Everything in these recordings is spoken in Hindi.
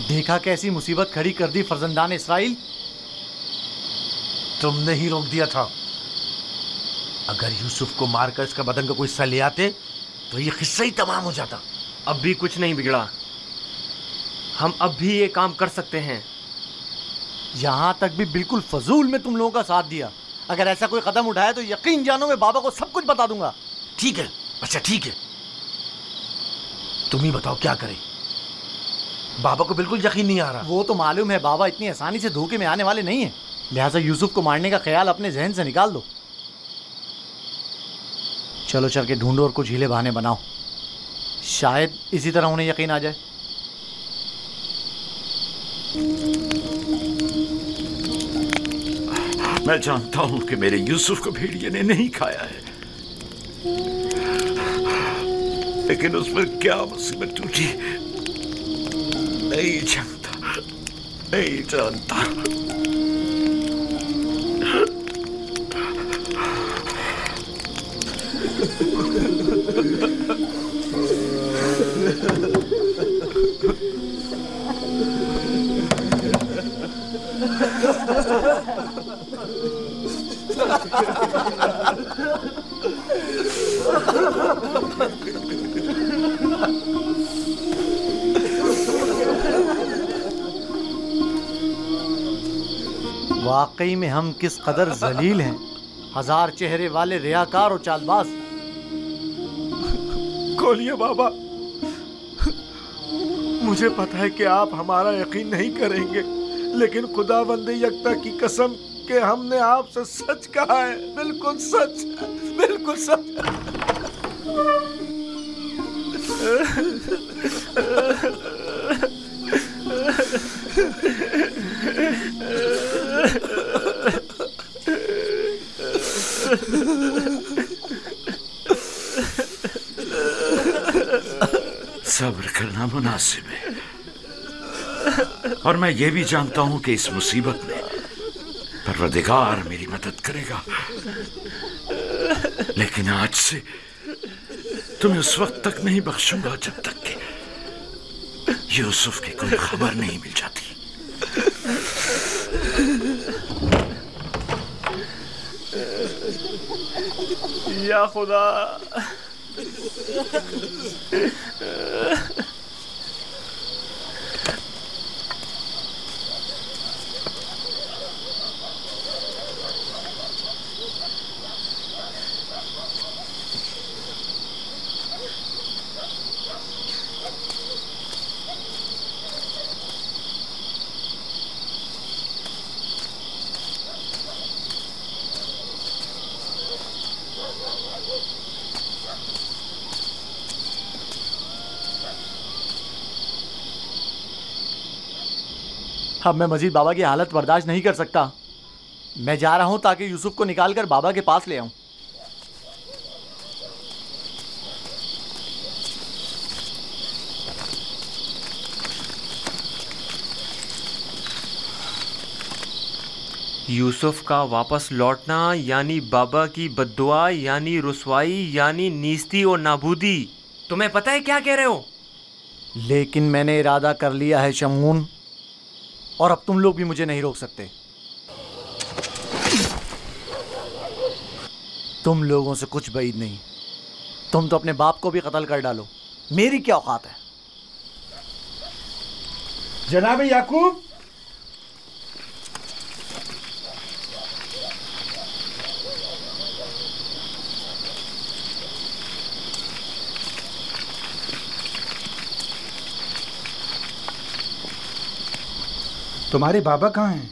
देखा कैसी मुसीबत खड़ी कर दी फर्जंदान इसराइल। तुमने ही रोक दिया था। अगर यूसुफ को मारकर इसका बदन का कोई हिस्सा ले आते तो ये किस्सा ही तमाम हो जाता। अब भी कुछ नहीं बिगड़ा, हम अब भी ये काम कर सकते हैं। यहां तक भी बिल्कुल फजूल में तुम लोगों का साथ दिया। अगर ऐसा कोई कदम उठाया तो यकीन जानो मैं बाबा को सब कुछ बता दूंगा। ठीक है, अच्छा ठीक है, तुम ही बताओ क्या करें। बाबा को बिल्कुल यकीन नहीं आ रहा। वो तो मालूम है बाबा इतनी आसानी से धोखे में आने वाले नहीं है, लिहाजा यूसुफ को मारने का ख्याल अपने जहन से निकाल दो। चलो चल के ढूंढो और कुछ हीले बहाने बनाओ, शायद इसी तरह उन्हें यकीन आ जाए। मैं जानता हूं कि मेरे यूसुफ को भेड़िए ने नहीं खाया है, लेकिन उस पर क्या मुसीबत टूटी नहीं जानता, नहीं जानता। वाकई में हम किस कदर जलील हैं, हजार चेहरे वाले रियाकार और चालबाज। खोलिए बाबा, मुझे पता है कि आप हमारा यकीन नहीं करेंगे, लेकिन खुदावंद यकता की कसम कि हमने आपसे सच कहा है, बिल्कुल सच, बिल्कुल सच। सब्र करना मुनासिब है, और मैं ये भी जानता हूं कि इस मुसीबत में परवरदिगार मेरी मदद करेगा। लेकिन आज से तुम्हें उस वक्त तक नहीं बख्शूंगा जब तक कि यूसुफ की कोई खबर नहीं मिल जाती। या खुदा, अब मैं मजीद बाबा की हालत बर्दाश्त नहीं कर सकता। मैं जा रहा हूं ताकि यूसुफ को निकाल कर बाबा के पास ले आऊं। यूसुफ का वापस लौटना यानी बाबा की बद्दुआ, यानी रुसवाई, यानी नीस्ती और नाबूदी। तुम्हें पता है क्या कह रहे हो? लेकिन मैंने इरादा कर लिया है शमून, और अब तुम लोग भी मुझे नहीं रोक सकते। तुम लोगों से कुछ बईद नहीं। तुम तो अपने बाप को भी कत्ल कर डालो, मेरी क्या औकात है। जनाब याकूब, तुम्हारे बाबा कहाँ हैं?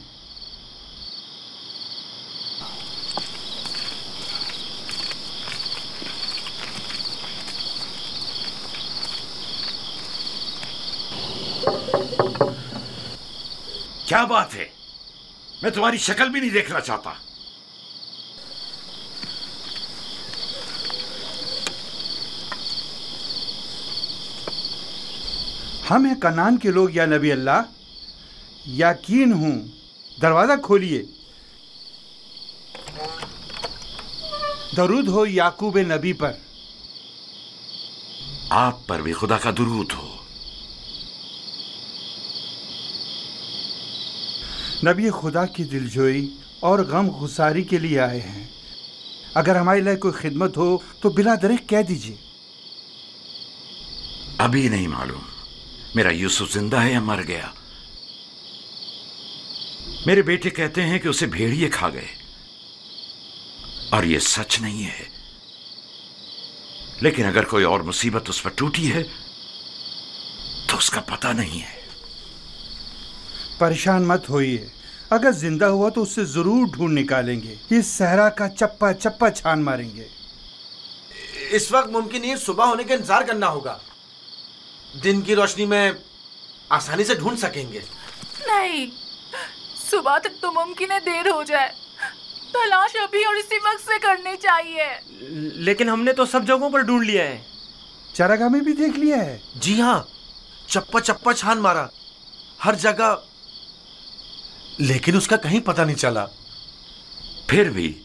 क्या बात है? मैं तुम्हारी शक्ल भी नहीं देखना चाहता। हम हैं कनान के लोग या नबी अल्लाह, यकीन हूं, दरवाजा खोलिए। दरूद हो याकूब नबी पर। आप पर भी खुदा का दुरूद हो। नबी खुदा की दिलजोई और गम गुसारी के लिए आए हैं। अगर हमारे लिए कोई खिदमत हो तो बिला दरिक कह दीजिए। अभी नहीं मालूम मेरा यूसुफ जिंदा है या मर गया। मेरे बेटे कहते हैं कि उसे भेड़िए खा गए, और यह सच नहीं है। लेकिन अगर कोई और मुसीबत उस पर टूटी है तो उसका पता नहीं है। परेशान मत होइए, अगर जिंदा हुआ तो उससे जरूर ढूंढ निकालेंगे। इस सहरा का चप्पा चप्पा छान मारेंगे। इस वक्त मुमकिन नहीं, सुबह होने का इंतजार करना होगा। दिन की रोशनी में आसानी से ढूंढ सकेंगे। नहीं, सुबह तक तो मुमकिन है देर हो जाए। तलाश अभी और इसी वक्त से करनी चाहिए। लेकिन हमने तो सब जगहों पर ढूंढ लिया है। चरागाह में भी देख लिया है। जी हाँ, चप्पा चप्पा छान मारा हर जगह, लेकिन उसका कहीं पता नहीं चला। फिर भी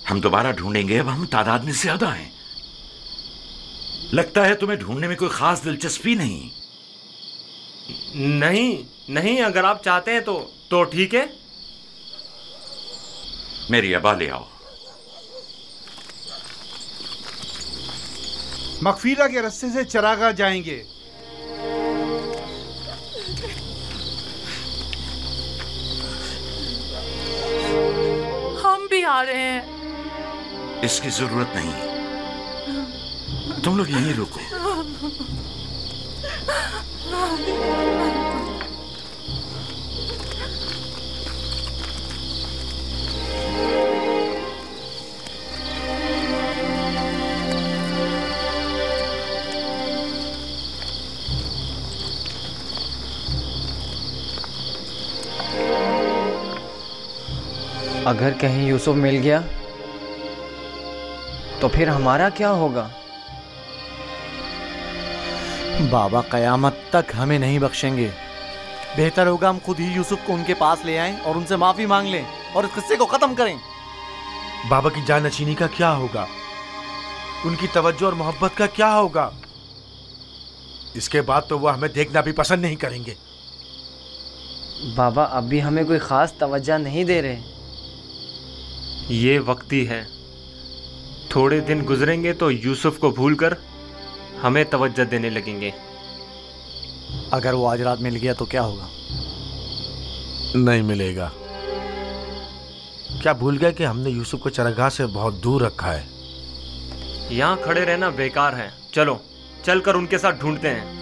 हम दोबारा ढूंढेंगे। अब हम तादाद में ज्यादा हैं। लगता है तुम्हें ढूंढने में कोई खास दिलचस्पी नहीं। नहीं, अगर आप चाहते हैं तो ठीक है। मेरी अबा ले आओ। मगफीरा के रास्ते से चरागाह जाएंगे। हम भी आ रहे हैं। इसकी जरूरत नहीं, तुम लोग यहीं रुको। अगर कहीं यूसुफ मिल गया तो फिर हमारा क्या होगा? बाबा कयामत तक हमें नहीं बख्शेंगे। बेहतर होगा हम खुद ही यूसुफ को उनके पास ले आएं और उनसे माफी मांग लें और इस किस्से को खत्म करें। बाबा की जानशीनी का क्या होगा? उनकी तवज्जो और मोहब्बत का क्या होगा? इसके बाद तो वो हमें देखना भी पसंद नहीं करेंगे। बाबा अब भी हमें कोई खास तवज्जो नहीं दे रहे। ये वक्ती है। थोड़े दिन गुजरेंगे तो यूसुफ को भूलकर हमें तवज्जो देने लगेंगे। अगर वो आज रात मिल गया तो क्या होगा? नहीं मिलेगा। क्या भूल गए कि हमने यूसुफ को चरागाह से बहुत दूर रखा है? यहाँ खड़े रहना बेकार है। चलो चलकर उनके साथ ढूंढते हैं।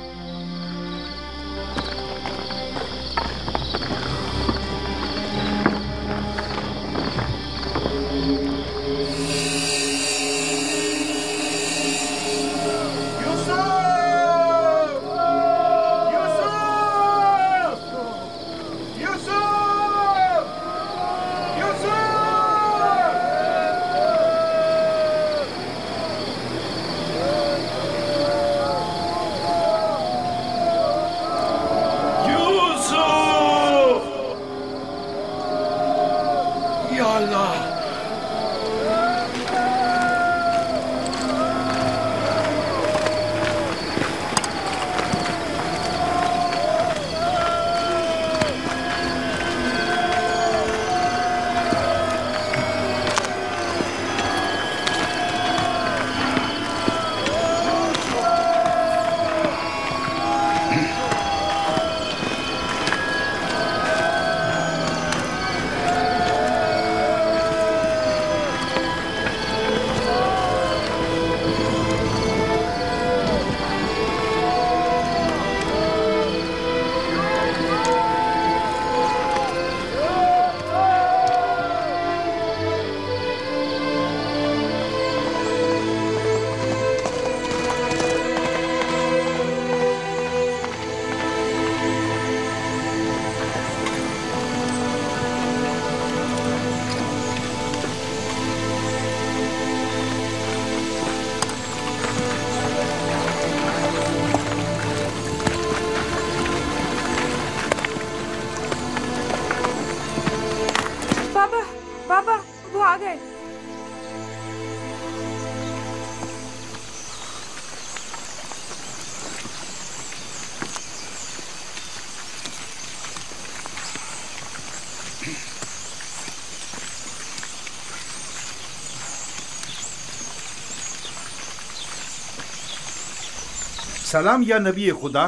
सलाम या नबी खुदा।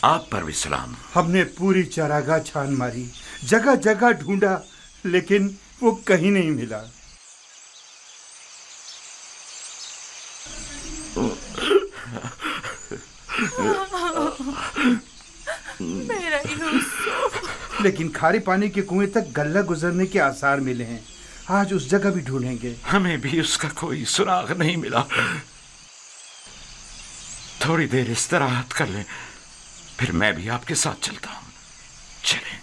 आप पर भी सलाम। हमने पूरी चरागाह छान मारी, जगह जगह ढूंढा, लेकिन वो कहीं नहीं मिला। मेरा यूसुफ। लेकिन खारे पानी के कुएं तक गल्ला गुजरने के आसार मिले हैं। आज उस जगह भी ढूंढेंगे। हमें भी उसका कोई सुराग नहीं मिला। थोड़ी देर इस्तराहत कर लें, फिर मैं भी आपके साथ चलता हूं। चलें।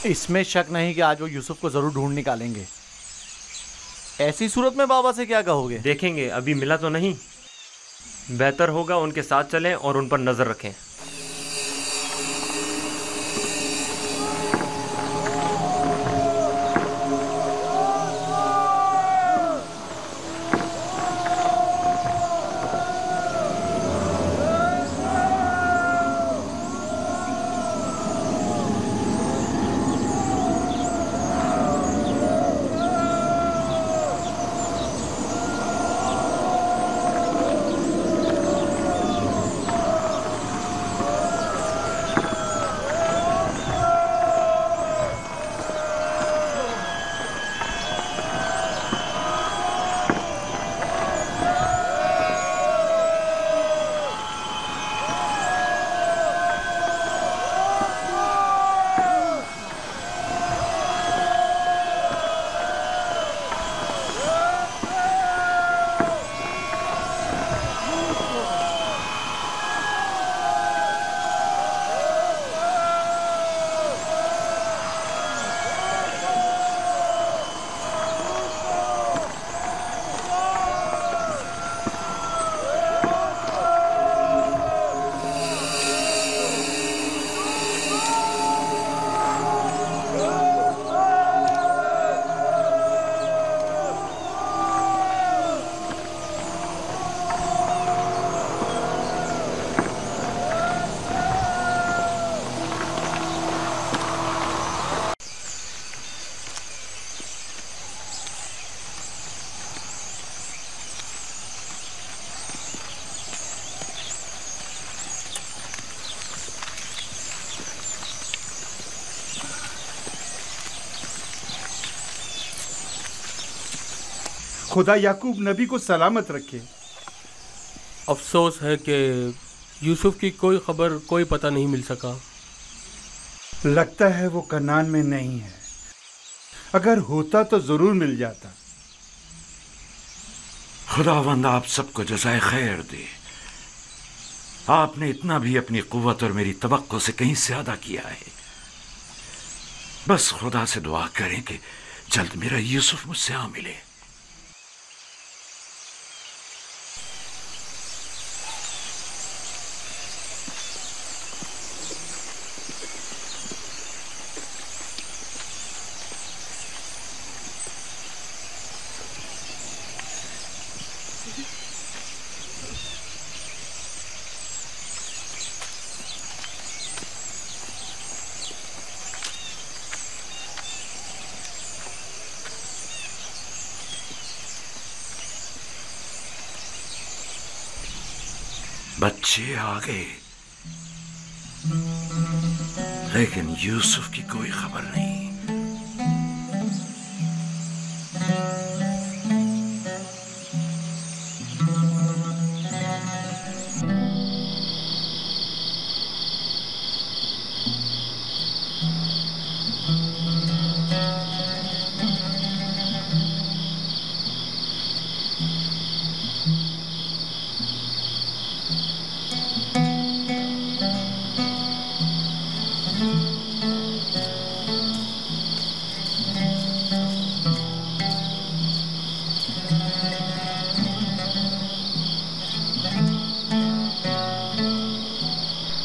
इसमें शक नहीं कि आज वो यूसुफ को जरूर ढूंढ निकालेंगे। ऐसी सूरत में बाबा से क्या कहोगे? देखेंगे, अभी मिला तो नहीं। बेहतर होगा उनके साथ चलें और उन पर नजर रखें। खुदा याकूब नबी को सलामत रखे। अफसोस है कि यूसुफ की कोई खबर, कोई पता नहीं मिल सका। लगता है वो कनान में नहीं है। अगर होता तो जरूर मिल जाता। खुदावंद आप सबको जज़ाए खैर दे। आपने इतना भी अपनी कुव्वत और मेरी तवक्को से कहीं ज्यादा किया है। बस खुदा से दुआ करें कि जल्द मेरा यूसुफ मुझसे आ मिले। बच्चे आ गए, लेकिन यूसुफ की कोई खबर नहीं।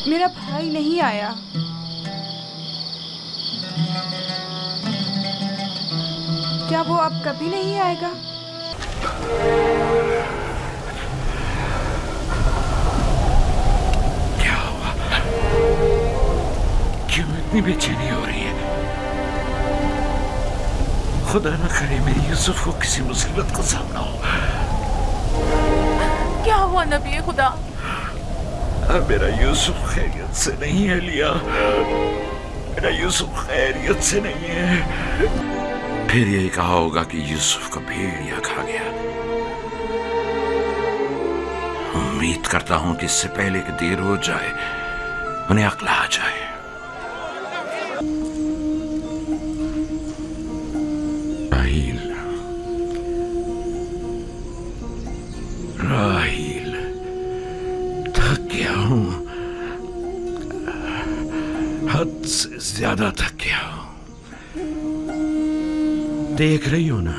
मेरा भाई नहीं आया। क्या वो अब कभी नहीं आएगा? इतनी बेचैनी हो रही है। खुदा न करे मेरी यूसुफ को किसी मुसीबत का सामना हो। क्या हुआ नबी खुदा? मेरा यूसुफ खैरियत से नहीं है लिया, मेरा यूसुफ खैरियत से नहीं है। फिर यही कहा होगा कि यूसुफ को भेड़िया खा गया। उम्मीद करता हूं कि इससे पहले कि देर हो जाए उन्हें अक्ल आ जाए। राहील, थक गया हूं, हद से ज्यादा थक गया हूं। देख रही हो ना,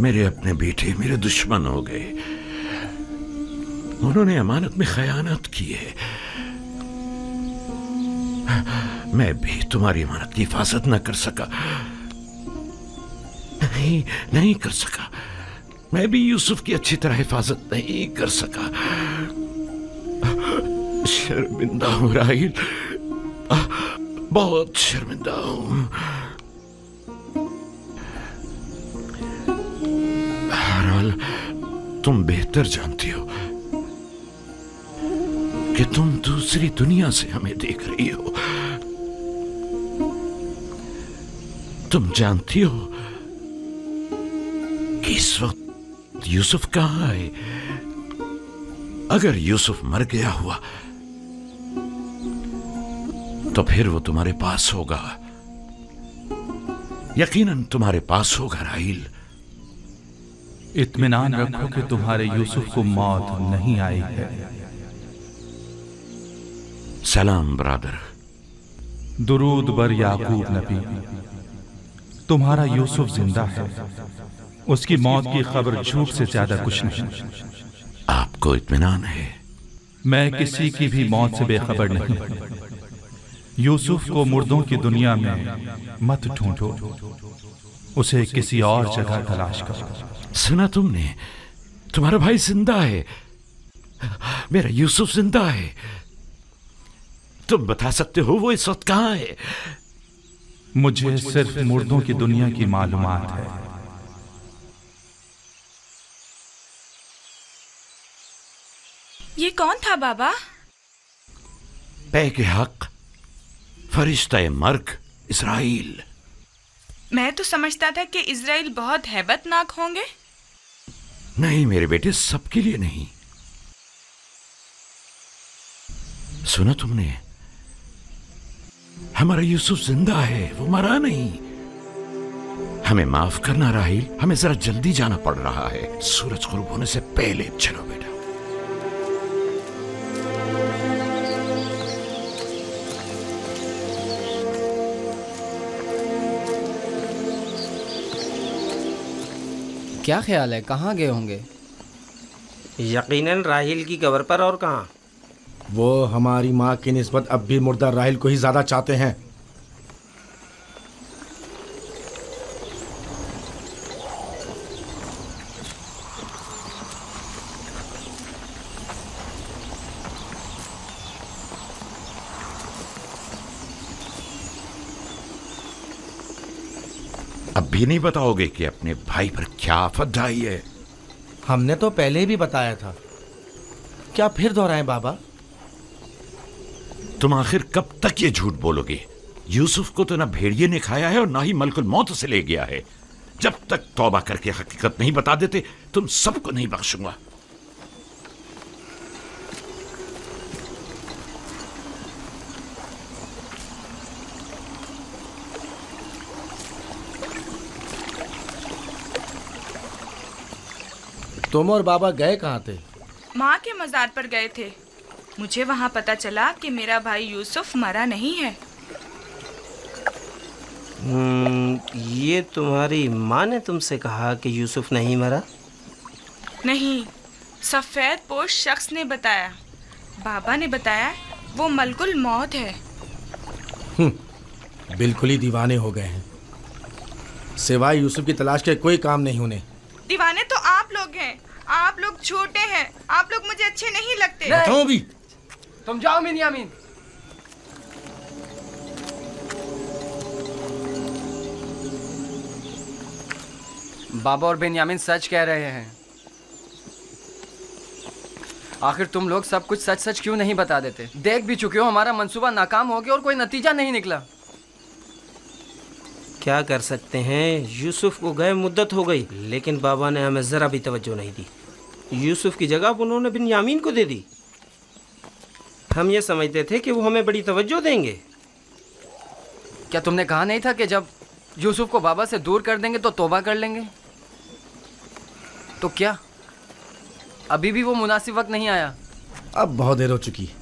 मेरे अपने बेटे मेरे दुश्मन हो गए। उन्होंने अमानत में खयानत की है। मैं भी तुम्हारी अमानत की हिफाजत न कर सका, नहीं कर सका। मैं भी यूसुफ की अच्छी तरह हिफाजत नहीं कर सका। शर्मिंदा हूं राहील, बहुत शर्मिंदा हूं। बहरहाल तुम बेहतर जानती हो कि तुम दूसरी दुनिया से हमें देख रही हो। तुम जानती हो कि इस वक्त यूसुफ कहां है। अगर यूसुफ मर गया हुआ तो फिर वो तुम्हारे पास होगा, यकीनन तुम्हारे पास होगा राहील। इत्मीनान रखो कि तुम्हारे यूसुफ को मौत नहीं आई है। सलाम ब्रादर। दुरूद बर याकूब नबी। तुम्हारा यूसुफ जिंदा है, उसकी मौत की खबर झूठ से ज्यादा कुछ नहीं। आपको इत्मीनान है? मैं किसी की भी मौत से बेखबर नहीं। यूसुफ को मुर्दों की दुनिया में मत ढूंढो, उसे किसी और जगह तलाश करो। सुना तुमने? तुम्हारा भाई जिंदा है, मेरा यूसुफ जिंदा है। तुम बता सकते हो वो इस वक्त कहां है? मुझे सिर्फ मुर्दों की दुनिया की मालूमात है। ये कौन था बाबा? पैके हक, फरिश्ता मर्ग इस्राइल। मैं तो समझता था कि इजराइल बहुत हैबतनाक होंगे। नहीं मेरे बेटे, सबके लिए नहीं। सुना तुमने? हमारा यूसुफ जिंदा है, वो मरा नहीं। हमें माफ करना राहील, हमें जरा जल्दी जाना पड़ रहा है। सूरज गुरूब होने से पहले चलो बेटा। क्या ख्याल है, कहाँ गए होंगे? यकीनन राहील की कब्र पर, और कहाँ। वो हमारी माँ की निस्बत अब भी मुर्दा राहील को ही ज्यादा चाहते हैं। अब भी नहीं बताओगे कि अपने भाई पर क्या आफत ढाई है? हमने तो पहले भी बताया था, क्या फिर दोहराएं बाबा? तुम आखिर कब तक ये झूठ बोलोगे? यूसुफ को तो ना भेड़िए ने खाया है और ना ही मलकुल मौत से ले गया है। जब तक तौबा करके हकीकत नहीं बता देते तुम सबको नहीं बख्शूंगा। तुम और बाबा गए कहाँ थे? माँ के मज़ार पर गए थे। मुझे वहाँ पता चला कि मेरा भाई यूसुफ मरा नहीं है। ये तुम्हारी माँ ने तुमसे कहा कि यूसुफ नहीं मरा? नहीं, सफ़ेद पोश शख्स ने बताया। बाबा ने बताया वो मलकुल मौत है। बिल्कुल ही दीवाने हो गए हैं। सिवाय यूसुफ की तलाश के कोई काम नहीं उन्हें। दीवाने तो आप लोग हैं। आप लोग झूठे हैं। आप लोग मुझे अच्छे नहीं लगते। तुम जाओ मिन्यामीन, बाबा और बेन्यामिन सच कह रहे हैं। आखिर तुम लोग सब कुछ सच सच क्यों नहीं बता देते? देख भी चुके हो हमारा मंसूबा नाकाम हो गया और कोई नतीजा नहीं निकला। क्या कर सकते हैं, यूसुफ को गए मुद्दत हो गई, लेकिन बाबा ने हमें ज़रा भी तवज्जो नहीं दी। यूसुफ की जगह उन्होंने बिन्यामीन को दे दी। हम ये समझते थे कि वो हमें बड़ी तवज्जो देंगे। क्या तुमने कहा नहीं था कि जब यूसुफ को बाबा से दूर कर देंगे तो तौबा कर लेंगे? तो क्या अभी भी वो मुनासिब वक्त नहीं आया? अब बहुत देर हो चुकी है।